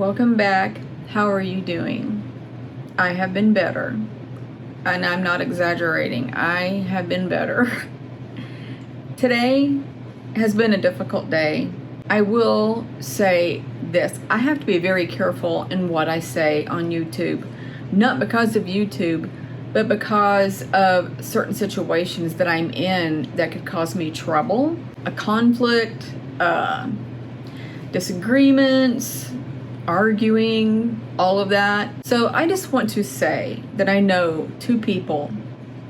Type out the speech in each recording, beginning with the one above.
Welcome back. How are you doing? I have been better. And I'm not exaggerating. I have been better. Today has been a difficult day. I will say this. I have to be very careful in what I say on YouTube. Not because of YouTube, but because of certain situations that I'm in that could cause me trouble, a conflict, disagreements, arguing, all of that. So I just want to say that I know two people,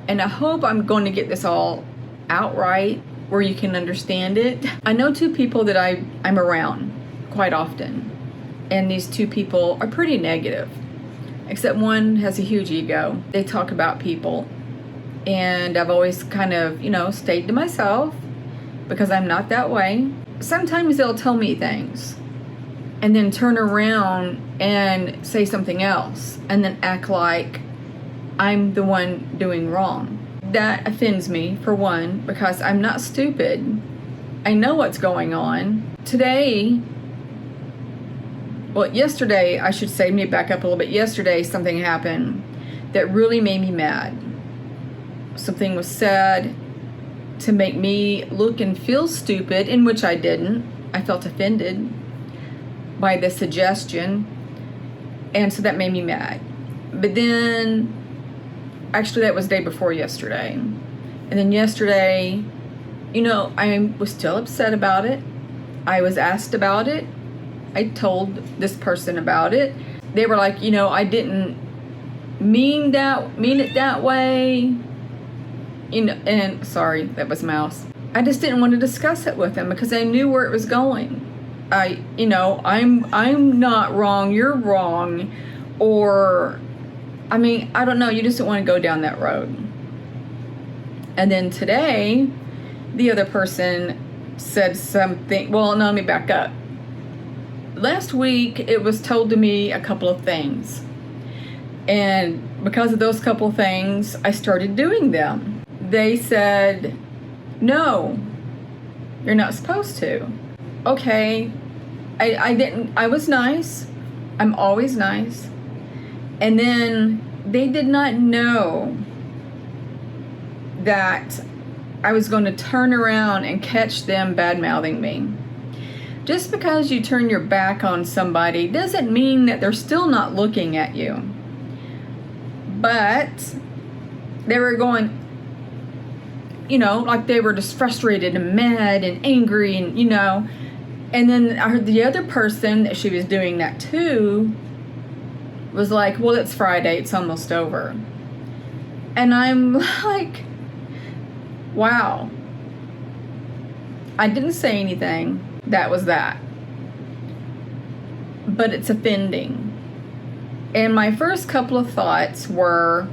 and I hope I'm going to get this all outright where you can understand it. I know two people that I'm around quite often, and these two people are pretty negative, except one has a huge ego. They talk about people, and I've always kind of, stayed to myself because I'm not that way. Sometimes they'll tell me things and then turn around and say something else and then act like I'm the one doing wrong. That offends me, for one, because I'm not stupid. I know what's going on. Yesterday, I should say, let me back up a little bit. Yesterday, something happened that really made me mad. Something was said to make me look and feel stupid, in which I didn't. I felt offended by the suggestion, and so that made me mad. But then, actually that was the day before yesterday, and then yesterday, I was still upset about it. I was asked about it. I told this person about it. They were like, I didn't mean it that way. And sorry, that was Mouse. I just didn't want to discuss it with them because I knew where it was going. I'm not wrong, you're wrong, or, I don't know, you just don't want to go down that road. And then today, the other person said something, let me back up. Last week, it was told to me a couple of things, and because of those couple of things, I started doing them. They said, no, you're not supposed to. Okay, I didn't, I was nice. I'm always nice. And then they did not know that I was going to turn around and catch them bad-mouthing me. Just because you turn your back on somebody doesn't mean that they're still not looking at you. But they were going, like they were just frustrated and mad and angry and, And then I heard the other person that she was doing that to was like, well, it's Friday, it's almost over. And I'm like, wow. I didn't say anything. That was that. But it's offending. And my first couple of thoughts were,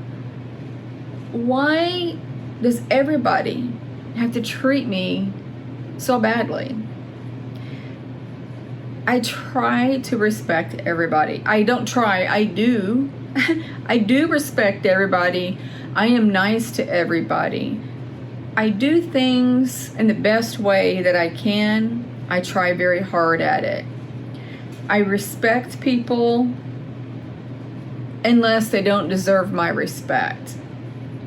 why does everybody have to treat me so badly? I try to respect everybody. I don't try, I do. I do respect everybody. I am nice to everybody. I do things in the best way that I can. I try very hard at it. I respect people unless they don't deserve my respect.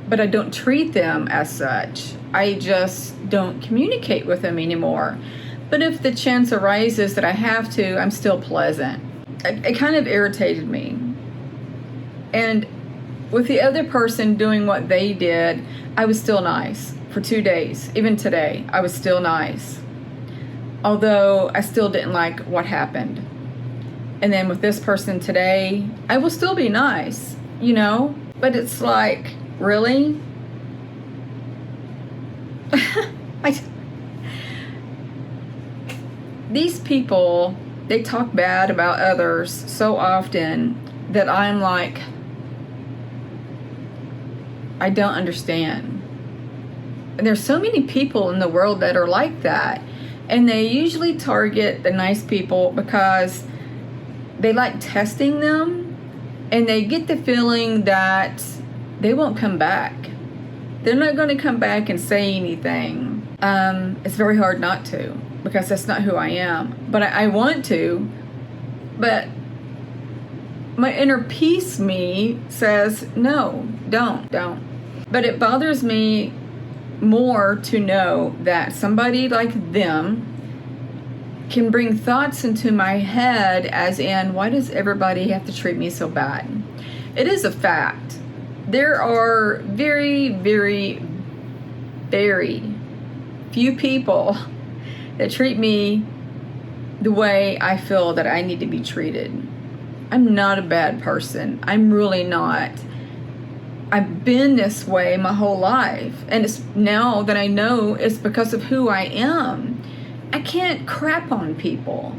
But I don't treat them as such. I just don't communicate with them anymore. But if the chance arises that I have to, I'm still pleasant. It kind of irritated me. And with the other person doing what they did, I was still nice for 2 days. Even today, I was still nice. Although I still didn't like what happened. And then with this person today, I will still be nice, But it's like, really? These people, they talk bad about others so often that I'm like, I don't understand. And there's so many people in the world that are like that. And they usually target the nice people because they like testing them. And they get the feeling that they won't come back. They're not going to come back and say anything. It's very hard not to, because that's not who I am. But I want to. But my inner peace me says, no, don't. But it bothers me more to know that somebody like them can bring thoughts into my head as in, why does everybody have to treat me so bad? It is a fact. There are very, very, very few people that treat me the way I feel that I need to be treated. I'm not a bad person. I'm really not. I've been this way my whole life. And it's now that I know it's because of who I am. I can't crap on people.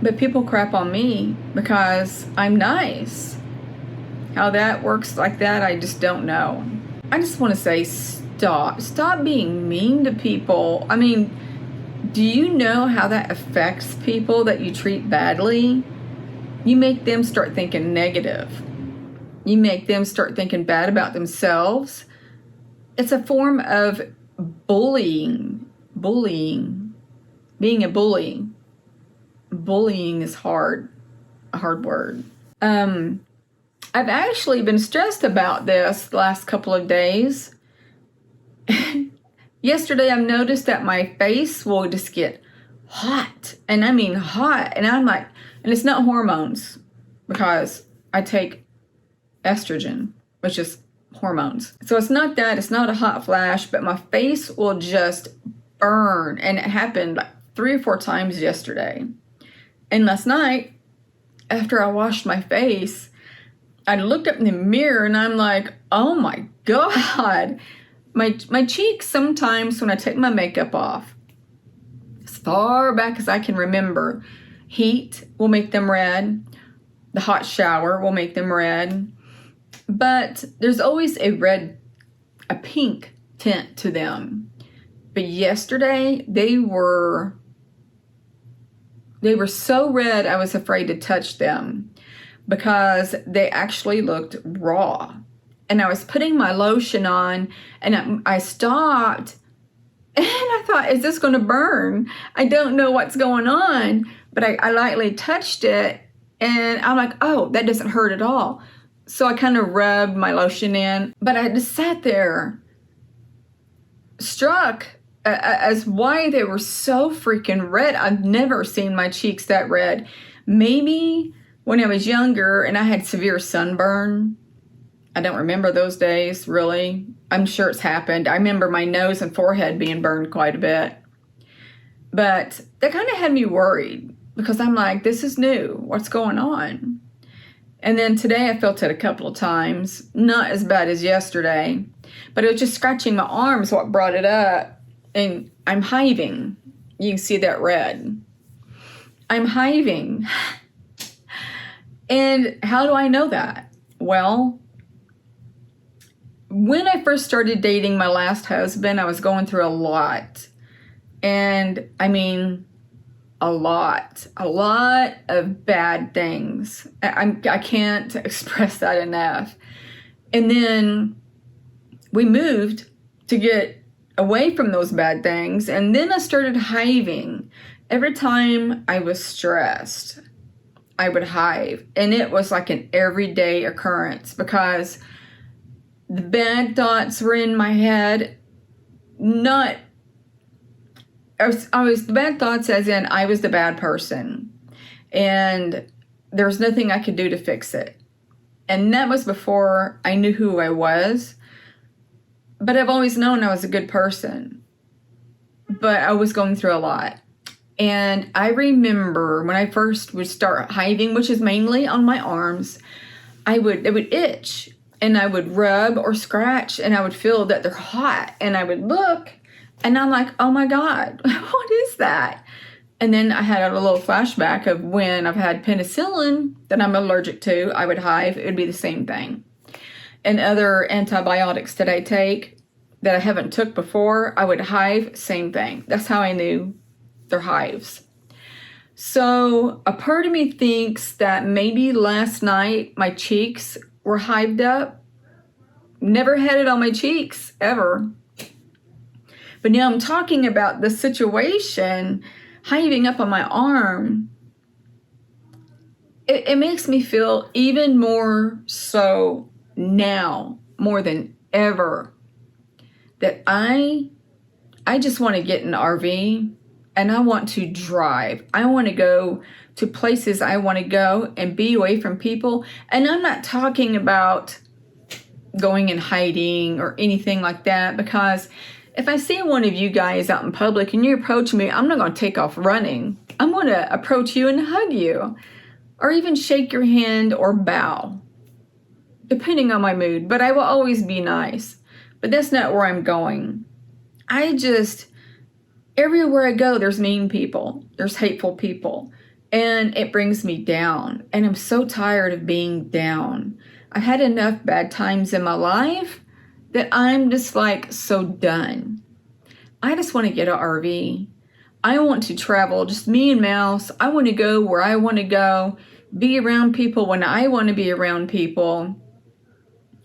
But people crap on me because I'm nice. How that works like that, I just don't know. I just want to say stop. Stop being mean to people. I mean, do you know how that affects people that you treat badly? You make them start thinking negative. You make them start thinking bad about themselves. It's a form of bullying. Being a bully. Bullying is hard. A hard word. I've actually been stressed about this the last couple of days. Yesterday, I've noticed that my face will just get hot. And I mean hot. And I'm like, and it's not hormones because I take estrogen, which is hormones. So it's not that. It's not a hot flash, but my face will just burn. And it happened like 3 or 4 times yesterday. And last night, after I washed my face, I looked up in the mirror and I'm like, oh my God. My cheeks sometimes when I take my makeup off, as far back as I can remember, heat will make them red. The hot shower will make them red. But there's always a pink tint to them. But yesterday they were so red I was afraid to touch them because they actually looked raw. And I was putting my lotion on and I stopped and I thought, is this going to burn? I don't know what's going on. But I lightly touched it and I'm like, oh, that doesn't hurt at all. So I kind of rubbed my lotion in. But I just sat there struck as why they were so freaking red. I've never seen my cheeks that red. Maybe when I was younger and I had severe sunburn. I don't remember those days, really. I'm sure it's happened. I remember my nose and forehead being burned quite a bit. But that kind of had me worried because I'm like, this is new. What's going on? And then today I felt it a couple of times. Not as bad as yesterday. But it was just scratching my arms what brought it up. And I'm hiving. You can see that red. I'm hiving. And how do I know that? Well, when I first started dating my last husband, I was going through a lot. And I mean, a lot of bad things. I can't express that enough. And then we moved to get away from those bad things. And then I started hiving. Every time I was stressed, I would hive. And it was like an everyday occurrence because the bad thoughts were in my head. The bad thoughts as in I was the bad person. And there was nothing I could do to fix it. And that was before I knew who I was. But I've always known I was a good person. But I was going through a lot. And I remember when I first would start hiving, which is mainly on my arms, it would itch. And I would rub or scratch and I would feel that they're hot. And I would look and I'm like, oh my God, what is that? And then I had a little flashback of when I've had penicillin that I'm allergic to, I would hive. It would be the same thing. And other antibiotics that I take that I haven't took before, I would hive, same thing. That's how I knew they're hives. So a part of me thinks that maybe last night my cheeks were hived up. Never had it on my cheeks, ever. But now I'm talking about the situation hiving up on my arm. it makes me feel even more so now, more than ever, that I just want to get in an RV and I want to drive. I want to go to places I want to go and be away from people. And I'm not talking about going and hiding or anything like that, because if I see one of you guys out in public and you approach me, I'm not going to take off running. I'm going to approach you and hug you, or even shake your hand or bow, depending on my mood. But I will always be nice. But that's not where I'm going. Everywhere I go, there's mean people, there's hateful people, and it brings me down. And I'm so tired of being down. I've had enough bad times in my life that I'm just like so done. I just want to get an RV. I want to travel, just me and Mouse. I want to go where I want to go, be around people when I want to be around people.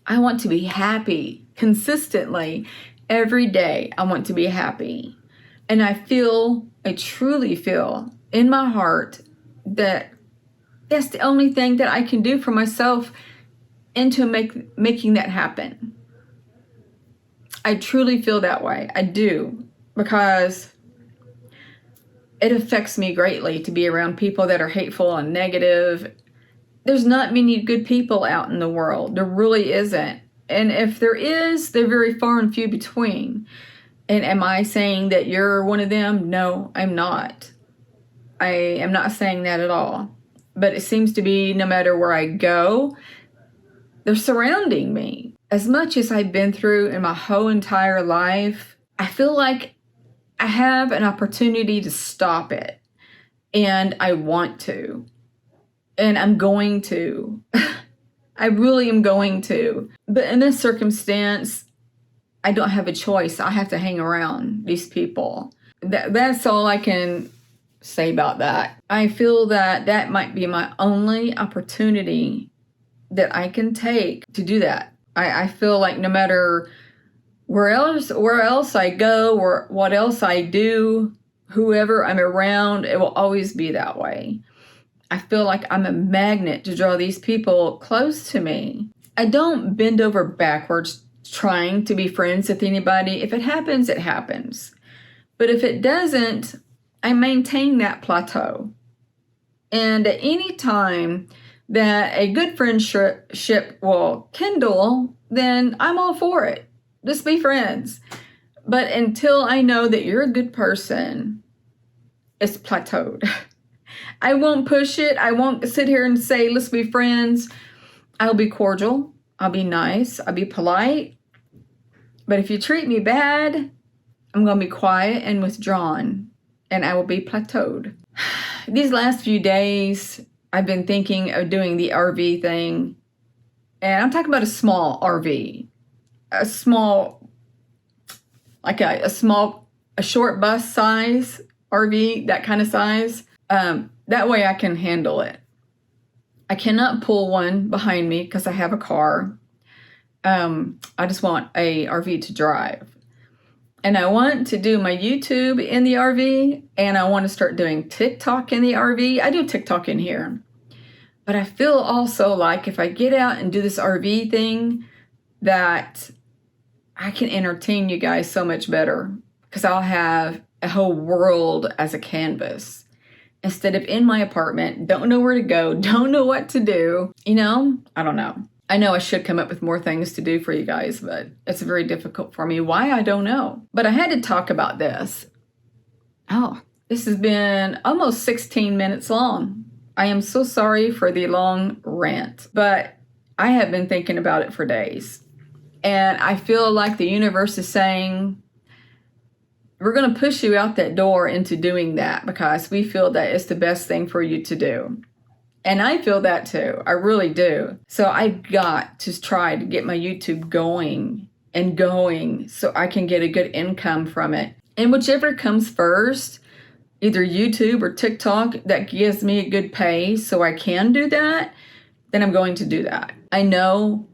I want to be happy consistently every day. I want to be happy. And I truly feel in my heart that that's the only thing that I can do for myself into making that happen. I truly feel that way. I do, because it affects me greatly to be around people that are hateful and negative. There's not many good people out in the world. There really isn't. And if there is, they're very far and few between. And am I saying that you're one of them? No, I'm not. I am not saying that at all. But it seems to be no matter where I go, they're surrounding me. As much as I've been through in my whole entire life, I feel like I have an opportunity to stop it. And I want to. And I'm going to. I really am going to. But in this circumstance, I don't have a choice. I have to hang around these people. That's all I can say about that. I feel that that might be my only opportunity that I can take to do that. I feel like no matter where else I go or what else I do, whoever I'm around, it will always be that way. I feel like I'm a magnet to draw these people close to me. I don't bend over backwards trying to be friends with anybody. If it happens, it happens. But if it doesn't, I maintain that plateau. And at any time that a good friendship will kindle, then I'm all for it. Just be friends. But until I know that you're a good person, it's plateaued. I won't push it. I won't sit here and say, let's be friends. I'll be cordial. I'll be nice. I'll be polite. But if you treat me bad, I'm going to be quiet and withdrawn, and I will be plateaued. These last few days, I've been thinking of doing the RV thing. And I'm talking about a small RV. A small, like a short bus size RV, that kind of size. That way I can handle it. I cannot pull one behind me because I have a car. I just want a RV to drive. And I want to do my YouTube in the RV, and I want to start doing TikTok in the RV. I do TikTok in here. But I feel also like if I get out and do this RV thing, that I can entertain you guys so much better, because I'll have a whole world as a canvas. Instead of in my apartment, don't know where to go, don't know what to do. I don't know. I know I should come up with more things to do for you guys, but it's very difficult for me. Why? I don't know. But I had to talk about this. Oh, this has been almost 16 minutes long. I am so sorry for the long rant, but I have been thinking about it for days. And I feel like the universe is saying, we're going to push you out that door into doing that because we feel that it's the best thing for you to do. And I feel that too. I really do. So I've got to try to get my YouTube going so I can get a good income from it. And whichever comes first, either YouTube or TikTok, that gives me a good pay so I can do that, then I'm going to do that. I know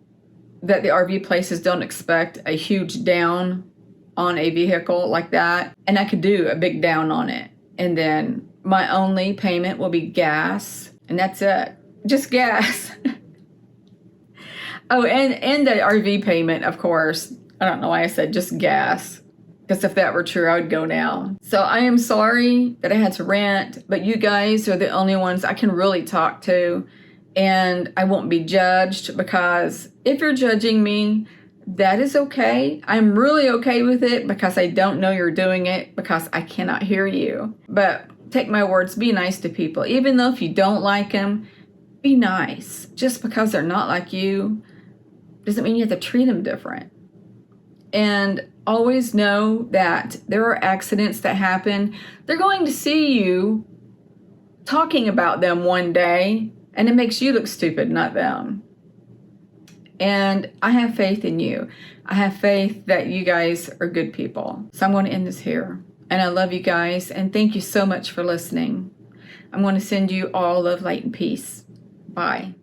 that the RV places don't expect a huge down on a vehicle like that, and I could do a big down on it. And then my only payment will be gas, and that's it. just gas. Oh, and the RV payment, of course. I don't know why I said just gas. Because if that were true, I would go now. So I am sorry that I had to rant, but you guys are the only ones I can really talk to. And I won't be judged, because if you're judging me, that is okay. I'm really okay with it, because I don't know you're doing it, because I cannot hear you. But take my words, be nice to people. Even though if you don't like them, be nice. Just because they're not like you doesn't mean you have to treat them different. And always know that there are accidents that happen. They're going to see you talking about them one day, and it makes you look stupid, not them. And I have faith in you. I have faith that you guys are good people. So I'm going to end this here. And I love you guys, and thank you so much for listening. I'm going to send you all love, light, and peace. Bye.